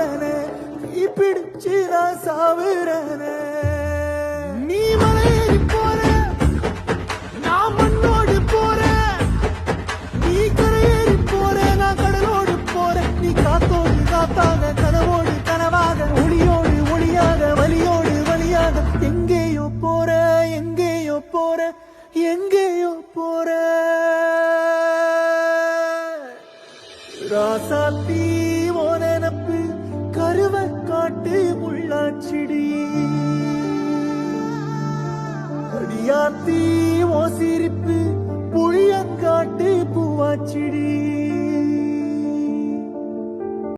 சாகுறனே நீ பிடிச்சு நான் சாவுறனே நீ மலையேறி போற நான் மண்ணோடு போறேன் நீ கரையேறி போற நான் கடலோடு போறேன் நீ காத்தோடு காத்தாக கனவோடு கனவாக ஒளியோடு ஒளியாக வலியோடு வலியாக எங்கேயோ போற எங்கேயோ போற எங்கேயோ போற